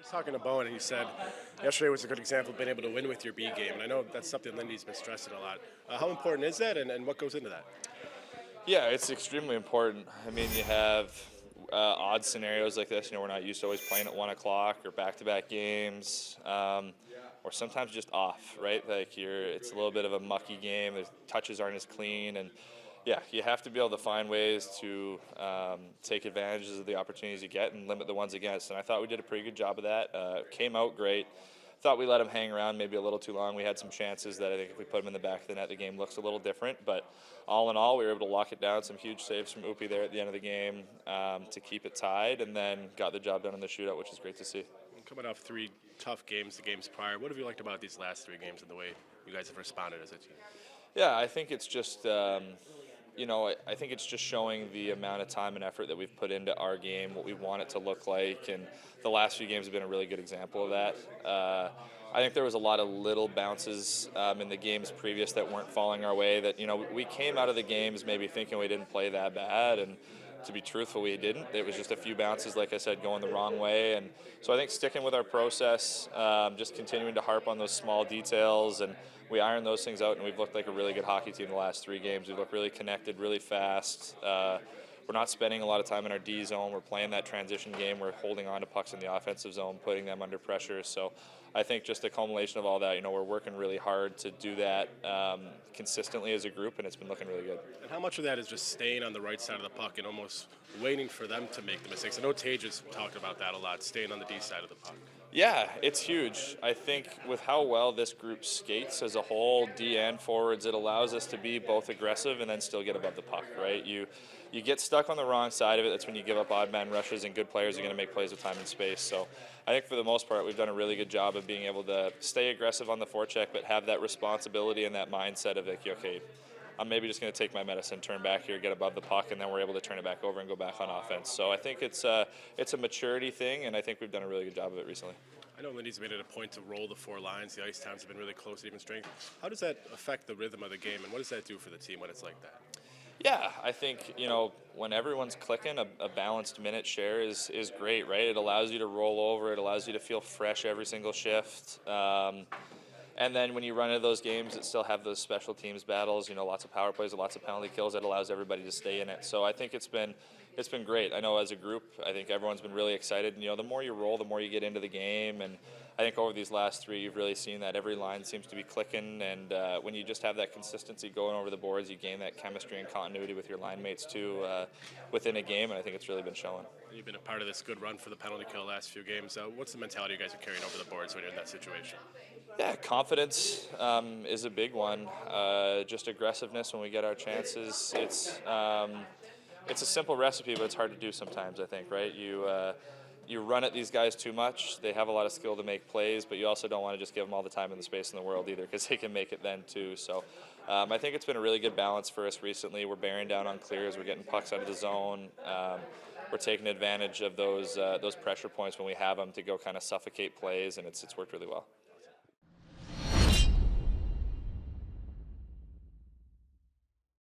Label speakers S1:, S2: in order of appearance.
S1: was talking to Bowen, and he said yesterday was a good example of being able to win with your B game. And I know that's something Lindy's been stressing a lot. How important is that, and what goes into that?
S2: Yeah, it's extremely important. I mean, you have odd scenarios like this. We're not used to always playing at 1 o'clock or back-to-back games, or sometimes just off, right? Like it's a little bit of a mucky game. The touches aren't as clean, and yeah, you have to be able to find ways to take advantages of the opportunities you get and limit the ones against. And I thought we did a pretty good job of that. Came out great. Thought we let him hang around maybe a little too long. We had some chances that I think if we put him in the back of the net, the game looks a little different. But all in all, we were able to lock it down. Some huge saves from Upi there at the end of the game to keep it tied, and then got the job done in the shootout, which is great to see.
S1: Coming off 3 tough games, the games prior, what have you liked about these last 3 games and the way you guys have responded as a team?
S2: Yeah, I think it's just I think it's just showing the amount of time and effort that we've put into our game, what we want it to look like, and the last few games have been a really good example of that. I think there was a lot of little bounces in the games previous that weren't falling our way that, we came out of the games maybe thinking we didn't play that bad, and to be truthful, we didn't. It was just a few bounces, like I said, going the wrong way. And so I think sticking with our process, just continuing to harp on those small details, and we ironed those things out, and we've looked like a really good hockey team the last 3 games. We've looked really connected, really fast. We're not spending a lot of time in our D zone. We're playing that transition game. We're holding on to pucks in the offensive zone, putting them under pressure. So I think just the culmination of all that, we're working really hard to do that consistently as a group, and it's been looking really good.
S1: And how much of that is just staying on the right side of the puck and almost waiting for them to make the mistakes? I know Tage has talked about that a lot, staying on the D side of the puck.
S2: Yeah, it's huge. I think with how well this group skates as a whole, D and forwards, it allows us to be both aggressive and then still get above the puck, right? You get stuck on the wrong side of it. That's when you give up odd man rushes, and good players are going to make plays with time and space. So I think for the most part, we've done a really good job of being able to stay aggressive on the forecheck, but have that responsibility and that mindset of like, okay, I'm maybe just going to take my medicine, turn back here, get above the puck, and then we're able to turn it back over and go back on offense. So I think it's a maturity thing, and I think we've done a really good job of it recently.
S1: I know Lindy's made it a point to roll the 4 lines. The ice times have been really close at even strength. How does that affect the rhythm of the game, and what does that do for the team when it's like that?
S2: Yeah, I think, when everyone's clicking, a balanced minute share is great, right? It allows you to roll over. It allows you to feel fresh every single shift. And then when you run into those games that still have those special teams battles, lots of power plays, lots of penalty kills, that allows everybody to stay in it. So I think it's been great. I know as a group, I think everyone's been really excited. And, the more you roll, the more you get into the game. And I think over these last 3, you've really seen that every line seems to be clicking. And when you just have that consistency going over the boards, you gain that chemistry and continuity with your line mates too within a game. And I think it's really been showing.
S1: You've been a part of this good run for the penalty kill the last few games. What's the mentality you guys are carrying over the boards when you're in that situation?
S2: Yeah, confidence is a big one. Just aggressiveness when we get our chances. It's a simple recipe, but it's hard to do sometimes, I think, right? You run at these guys too much. They have a lot of skill to make plays, but you also don't want to just give them all the time and the space in the world either, because they can make it then too. So I think it's been a really good balance for us recently. We're bearing down on clears. We're getting pucks out of the zone. We're taking advantage of those pressure points when we have them to go kind of suffocate plays, and it's worked really well.